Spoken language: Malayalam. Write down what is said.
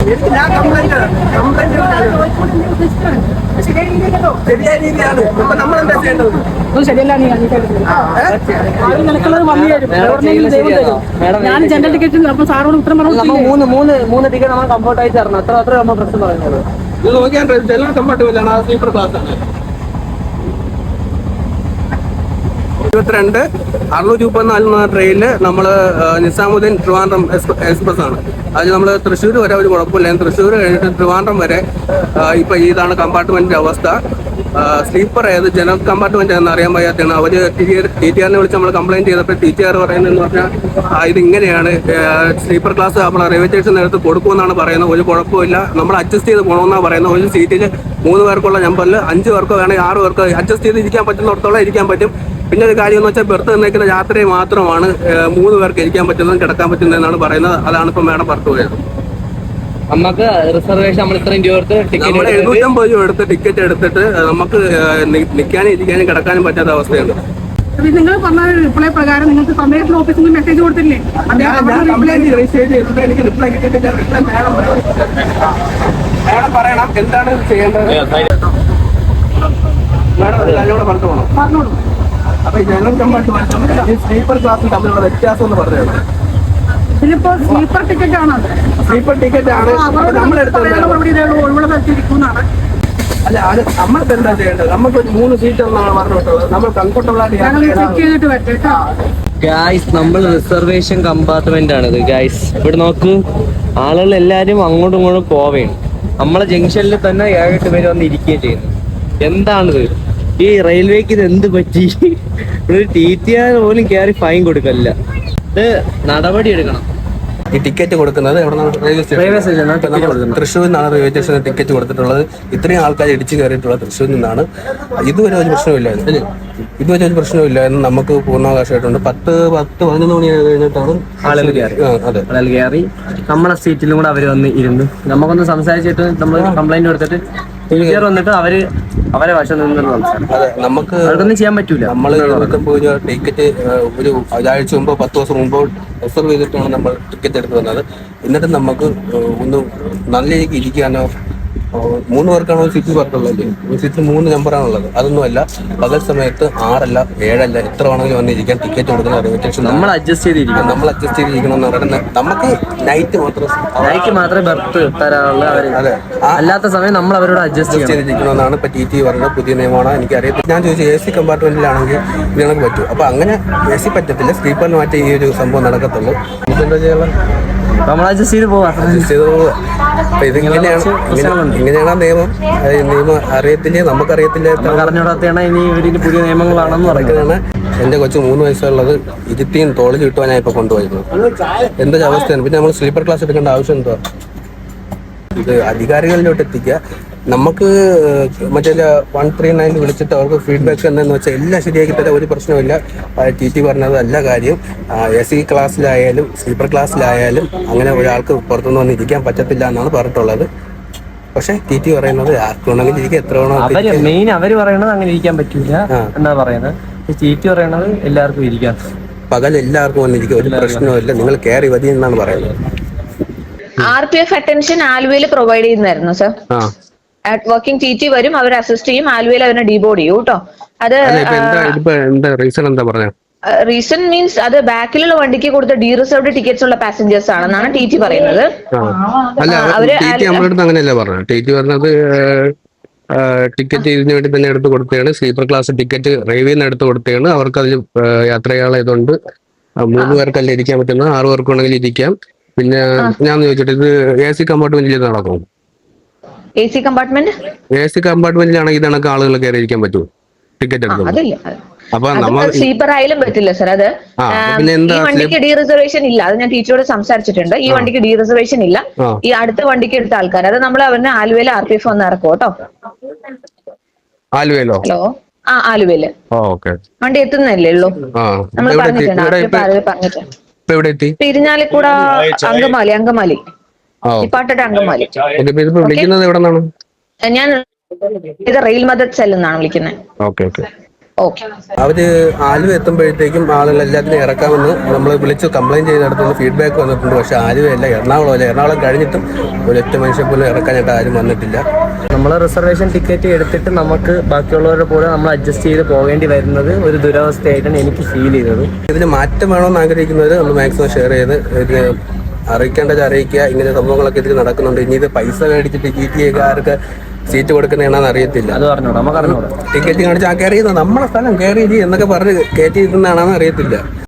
ഞാൻ ശരിയായ രീതിയാണ്. ഇപ്പൊ നമ്മളെന്താ ചെയ്യേണ്ടത്? ശരിയല്ല. ഞാൻ ജനറൽ ടിക്കറ്റ് അപ്പൊ സാറോട് ഉത്തരം പറഞ്ഞു. മൂന്ന് ടിക്കറ്റ് നമ്മൾ കംഫർട്ടായി തരണം. അത്ര നമ്മൾ പ്രശ്നം പറയുന്നത്. ഇത് നോക്കിയാൽ ജനറൽ കമ്പാർട്ട്മെന്റാണ്, ആ സ്ലീപ്പർ ക്ലാസ് ആണ്. 22 634 ട്രെയിനിൽ നമ്മൾ നിസാമുദ്ദീൻ ട്രിവാൻഡ്രം എക്സ്പ്രസ് ആണ്. അതിൽ നമ്മൾ തൃശ്ശൂർ വരെ ഒരു കുഴപ്പമില്ല. തൃശ്ശൂർ കഴിഞ്ഞിട്ട് ട്രിവാൻഡ്രം വരെ ഇപ്പൊ ഇതാണ് കമ്പാർട്ട്മെന്റിന്റെ അവസ്ഥ. സ്ലീപ്പർ ഏത് ജനറൽ കമ്പാർട്ട്മെന്റ് എന്ന് അറിയാൻ വയ്യാത്തതാണ്. അവര് TTR വിളിച്ച് നമ്മൾ കംപ്ലൈന്റ് ചെയ്തപ്പോൾ TTR പറയുന്നതെന്ന് പറഞ്ഞാൽ ഇത് ഇങ്ങനെയാണ്, സ്ലീപ്പർ ക്ലാസ് നമ്മൾ റെയിൽവേ സ്റ്റേഷൻ എടുത്ത് കൊടുക്കുമെന്നാണ് പറയുന്നത്. ഒരു കുഴപ്പമില്ല, നമ്മൾ അഡ്ജസ്റ്റ് ചെയ്ത് പോകണമെന്നാണ് പറയുന്നത്. ഒരു സീറ്റിൽ 3 പേർക്കുള്ള നമ്പറിൽ 5 പേർക്കോ വേണമെങ്കിൽ 6 പേർക്കോ അഡ്ജസ്റ്റ് ചെയ്ത് ഇരിക്കാൻ പറ്റുന്നിടത്തോളം ഇരിക്കാൻ പറ്റും. പിന്നെ ഒരു കാര്യം എന്ന് വെച്ചാൽ ബെർത്ത് നിന്നേക്കുന്ന യാത്രയെ മാത്രമാണ് 3 പേർക്ക് ഇരിക്കാൻ പറ്റുന്നതും കിടക്കാൻ പറ്റുന്നതെന്നാണ് പറയുന്നത്. അതാണ് ഇപ്പൊ മേഡം പുറത്തു പോയത്. നമുക്ക് റിസർവേഷൻ നമ്മൾ ഇത്രയും രൂപ എടുത്ത് നമ്മൾ 750 രൂപ എടുത്ത് ടിക്കറ്റ് എടുത്തിട്ട് നമുക്ക് നിൽക്കാനും ഇരിക്കാനും കിടക്കാനും പറ്റാത്ത അവസ്ഥയാണ്. നിങ്ങൾ പറഞ്ഞ റിപ്ലൈ പ്രകാരം നിങ്ങൾക്ക് കമ്മീഷൻ ഓഫീസിൽ നിന്ന് മെസ്സേജ് കൊടുത്തില്ലേ? മേഡം പറയണം എന്താണ് ചെയ്യേണ്ടത്. മേഡം അതിലൂടെ പറഞ്ഞു പോകണം. പറഞ്ഞോളൂ. അപ്പൊ ജനറൽ കമ്പാർട്ട്മെന്റും ഈ സ്ലീപ്പർ ക്ലാസും തമ്മിലുള്ള വ്യത്യാസം എന്ന് പറഞ്ഞത്, ഇതിലിപ്പോ സ്ലീപ്പർ ടിക്കറ്റ് ആണ്. സ്ലീപ്പർ ടിക്കറ്റ് ആണ് നമ്മളെടുത്തത്. അല്ല, അത് നമ്മൾക്ക് എന്താ ചെയ്യേണ്ടത്? നമുക്ക് 3 സീറ്റ് എന്നാണ് പറഞ്ഞിട്ടുള്ളത്. നമ്മൾ കംഫർട്ടബിൾ ആയിട്ട് ഗായ്സ്, നമ്മൾ റിസർവേഷൻ കമ്പാർട്ട്മെന്റ് ആണിത് ഗായ്സ്. ഇവിടെ നോക്കൂ, ആളുകൾ എല്ലാരും അങ്ങോട്ടും ഇങ്ങോട്ടും പോവേണ്. നമ്മളെ ജംഗ്ഷനിൽ തന്നെ 7-8 പേര് വന്ന് ഇരിക്കുകയും ചെയ്യുന്നു. എന്താണിത്? ഈ റെയിൽവേക്ക് ഇത് എന്ത് പറ്റി? ഒരു TTR പോലും കയറി ഫൈൻ കൊടുക്കല്ല. ഇത് നടപടി എടുക്കണം. ഈ ടിക്കറ്റ് കൊടുക്കുന്നത് റെയിൽവേ സ്റ്റേഷൻ തൃശ്ശൂരിൽ നിന്നാണ് റെയിൽവേ സ്റ്റേഷനിൽ ടിക്കറ്റ് കൊടുത്തിട്ടുള്ളത്. ഇത്രയും ആൾക്കാർ ഇടിച്ചു കയറിയിട്ടുള്ളത് തൃശ്ശൂരിൽ നിന്നാണ്. ഇതുവരെ ഒരു പ്രശ്നമില്ലായിരുന്നു. ഇതുവരെ ഒരു പ്രശ്നമില്ലായിരുന്നു. നമുക്ക് പൂർണ്ണാവകാശമായിട്ടുണ്ട്. 10-11 മണി കഴിഞ്ഞിട്ടാണ് ആളുകൾ കയറി. അതെ, ആളുകൾ കയറി നമ്മളെ സീറ്റിലും കൂടെ അവര് വന്ന് ഇരുന്നു. നമുക്കൊന്ന് സംസാരിച്ചിട്ട് നമ്മൾ കംപ്ലൈന്റ് കൊടുത്തിട്ട് TTR വന്നിട്ട് അവരെ വശം നിന്ന് സംസാരം. അതെ, നമുക്ക് അതൊന്നും ചെയ്യാൻ പറ്റൂല. നമ്മൾ ടിക്കറ്റ് ഒരു ഒരാഴ്ച മുമ്പോ 10 ദിവസം മുമ്പോ റിസർവ് ചെയ്തിട്ടാണ് നമ്മൾ ടിക്കറ്റ് എടുത്ത് വന്നത്. എന്നിട്ട് നമുക്ക് ഒന്ന് നല്ല രീതിക്ക് ഇരിക്കാനോ, 3 പേർക്കാണോ സീറ്റ് പറഞ്ഞുള്ളത്. ഒരു സീറ്റിൽ 3 നമ്പറാണുള്ളത്. അതൊന്നുമല്ല, പകൽ സമയത്ത് 6 അല്ല 7 അല്ല എത്ര വേണമെങ്കിലും വന്നിരിക്കാൻ ടിക്കറ്റ് കൊടുക്കുന്ന റെയിൽവേ സ്റ്റേഷൻ നമ്മൾ അഡ്ജസ്റ്റ് ചെയ്തിരിക്കണം. നമ്മൾ അഡ്ജസ്റ്റ് ചെയ്തിരിക്കണം എന്ന് പറയുന്നത്. നമുക്ക് നൈറ്റ് മാത്രമേ ബർത്ത് തരാനുള്ള. അതെ, അല്ലാത്ത സമയം നമ്മൾ അവരോട് അഡ്ജസ്റ്റ് ചെയ്തിരിക്കണമെന്നാണ് ഇപ്പൊ TT പറയുന്നത്. പുതിയ നിയമമാണ്, എനിക്കറിയാം. ഞാൻ ചോദിച്ചു AC കമ്പാർട്ട്മെന്റിലാണെങ്കിൽ ഇത് നമുക്ക് പറ്റും. അപ്പൊ അങ്ങനെ AC പറ്റത്തില്ല, സ്ലീപ്പറിന് മാറ്റി ഈ ഒരു സംഭവം നടക്കത്തുള്ളൂ. എന്താ ചെയ്യാനുള്ള നമ്മൾ അഡ്ജസ്റ്റ് ചെയ്ത് പോവാ. അപ്പൊ ഇങ്ങനെയാണ് നിയമം. അറിയത്തില്ല, നമുക്കറിയത്തില്ല. അറിഞ്ഞോടാത്താണ് ഇനി ഇവരിന് പുതിയ നിയമങ്ങളാണെന്ന് പറയുന്നത്. എന്റെ കൊച്ചു 3 വയസ്സുള്ളത് ഇരുത്തിയും തോളിൽ കിട്ടുവാൻ ഞാൻ ഇപ്പൊ കൊണ്ടുപോയിരുന്നു. എന്താ അവസ്ഥയാണ്? പിന്നെ നമ്മൾ സ്ലീപ്പർ ക്ലാസ് എടുക്കേണ്ട ആവശ്യം എന്താ? ഇത് അധികാരികളിലോട്ട് എത്തിക്കുക. നമുക്ക് മറ്റേ 139 വിളിച്ചിട്ട് അവർക്ക് ഫീഡ്ബാക്ക് എന്താണെന്ന് വെച്ചാൽ എല്ലാം ശരിയാക്കി തരാൻ ഒരു പ്രശ്നമില്ല. TT പറഞ്ഞത് എല്ലാ കാര്യം AC ക്ലാസ്സിലായാലും സ്ലീപ്പർ ക്ലാസ്സിലായാലും അങ്ങനെ ഒരാൾക്ക് പുറത്തുനിന്ന് വന്ന് ഇരിക്കാൻ പറ്റത്തില്ല എന്നാണ് പറഞ്ഞിട്ടുള്ളത്. പക്ഷെ TT പറയുന്നത് ആർക്കുണ്ടെങ്കിൽ ഇരിക്കുക, എത്ര വേണോ. അവര് പറയണത് അങ്ങനെ ഇരിക്കാൻ പറ്റില്ല എന്നാ പറയുന്നത്. TT പറയണത് എല്ലാവർക്കും ഇരിക്കാം, പകൽ എല്ലാവർക്കും വന്നിരിക്കുക, ഒരു പ്രശ്നവുമില്ല, നിങ്ങൾ കയറി മതി എന്നാണ് പറയുന്നത്. RPF അറ്റൻഷൻ ആലുവയിൽ പ്രൊവൈഡ് ചെയ്യുന്നതായിരുന്നു സർ. വർക്കിംഗ് TT വരും, അവർ അസിസ്റ്റ് ചെയ്യും. ആലുവയിൽ അവരെ ഡീബോർഡ് ചെയ്യും കേട്ടോ. അത് റീസൺ മീൻസ് അത് ബാക്കിലുള്ള വണ്ടിക്ക് കൊടുത്ത ഡീ റിസർവ്ഡ് ടിക്കറ്റ്സ് ഉള്ള പാസഞ്ചേഴ്സ് ആണെന്നാണ് TT പറയുന്നത്. അങ്ങനെയല്ല പറഞ്ഞത്. TT പറഞ്ഞത് ടിക്കറ്റ് ഇതിനു വേണ്ടി തന്നെ എടുത്ത് കൊടുത്തതാണ്. സ്ലീപ്പർ ക്ലാസ് ടിക്കറ്റ് റെയിൽവേയിൽ നിന്ന് എടുത്ത് കൊടുത്തതാണ്. അവർക്ക് അതിൽ യാത്രയാളായതുകൊണ്ട് 3 പേർക്കല്ല ഇരിക്കാൻ പറ്റുന്നത്, 6 പേർക്കുണ്ടെങ്കിൽ ഇരിക്കാം. പിന്നെ ഞാൻ ചോദിച്ചിട്ട് ഇത് AC കമ്പാർട്ട്മെന്റിൽ നടക്കും? AC കമ്പാർട്ട്മെന്റിലാണെങ്കിൽ ഇതണക്ക് ആളുകൾ കയറി ഇരിക്കാൻ പറ്റുമോ ടിക്കറ്റ് എടുത്ത്? അപ്പൊ നമ്മൾ സ്ലീപ്പർ ആയാലും പറ്റില്ല സർ. അത് ഈ വണ്ടിക്ക് ഡീ റിസർവേഷൻ ഇല്ല. അത് ഞാൻ ടീച്ചറോട് സംസാരിച്ചിട്ടുണ്ട്. ഈ വണ്ടിക്ക് ഡീ റിസർവേഷൻ ഇല്ല. ഈ അടുത്ത വണ്ടിക്ക് എടുത്ത ആൾക്കാർ അത് നമ്മൾ അവരുടെ ആലുവയിൽ RPF വന്ന് ഇറക്കും കേട്ടോ. ആലുവയിലോ? ഹലോ, ആലുവയില് വണ്ടി എത്തുന്നല്ലേ ഉള്ളൂ. നമ്മൾ പറഞ്ഞിട്ടുണ്ട്, പറഞ്ഞിട്ടുണ്ട്. ഇരിഞ്ഞാലിക്കൂട അങ്കമാലി ഇപ്പാട്ടയുടെ അങ്കമാലി. ഞാൻ ഇത് റെയിൽ മദത് സെൽ എന്നാണ് വിളിക്കുന്നത്. ഓക്കെ. അവര് ആലുവ എത്തുമ്പോഴത്തേക്കും ആളുകൾ എല്ലാത്തിനും ഇറക്കാമെന്ന് നമ്മൾ വിളിച്ച് കംപ്ലൈന്റ് ചെയ്തെടുത്തുള്ള ഫീഡ്ബാക്ക് വന്നിട്ടുണ്ട്. പക്ഷെ ആലുവയല്ല, എറണാകുളം കഴിഞ്ഞിട്ടും ഒരൊറ്റ മനുഷ്യൻ പോലും ഇറക്കാനായിട്ട് ആരും വന്നിട്ടില്ല. നമ്മൾ റിസർവേഷൻ ടിക്കറ്റ് എടുത്തിട്ട് നമുക്ക് ബാക്കിയുള്ളവരുടെ പോലെ നമ്മൾ അഡ്ജസ്റ്റ് ചെയ്ത് പോകേണ്ടി വരുന്നത് ഒരു ദുരവസ്ഥയായിട്ടാണ് എനിക്ക് ഫീൽ ചെയ്തത്. ഇതിന് മാറ്റം വേണമെന്ന് ആഗ്രഹിക്കുന്നത് ഒന്ന് മാക്സിമം ഷെയർ ചെയ്ത് ഇതിന് അറിയിക്കേണ്ടത് അറിയിക്കുക. ഇങ്ങനെ സംഭവങ്ങളൊക്കെ ഇതിൽ നടക്കുന്നുണ്ട്. ഇനി ഇത് പൈസ മേടിച്ചിട്ട് TTAക്കാർക്ക് സീറ്റ് കൊടുക്കുന്നതാണെന്ന് അറിയത്തില്ല. അത് പറഞ്ഞോളൂ, നമുക്ക് അറിഞ്ഞോളൂ. ടിക്കറ്റ് കാണിച്ച് ആ കയറി നമ്മളെ സ്ഥലം കയറി എന്നൊക്കെ പറഞ്ഞ് കയറ്റി ഇരുന്നാണെന്ന് അറിയത്തില്ല.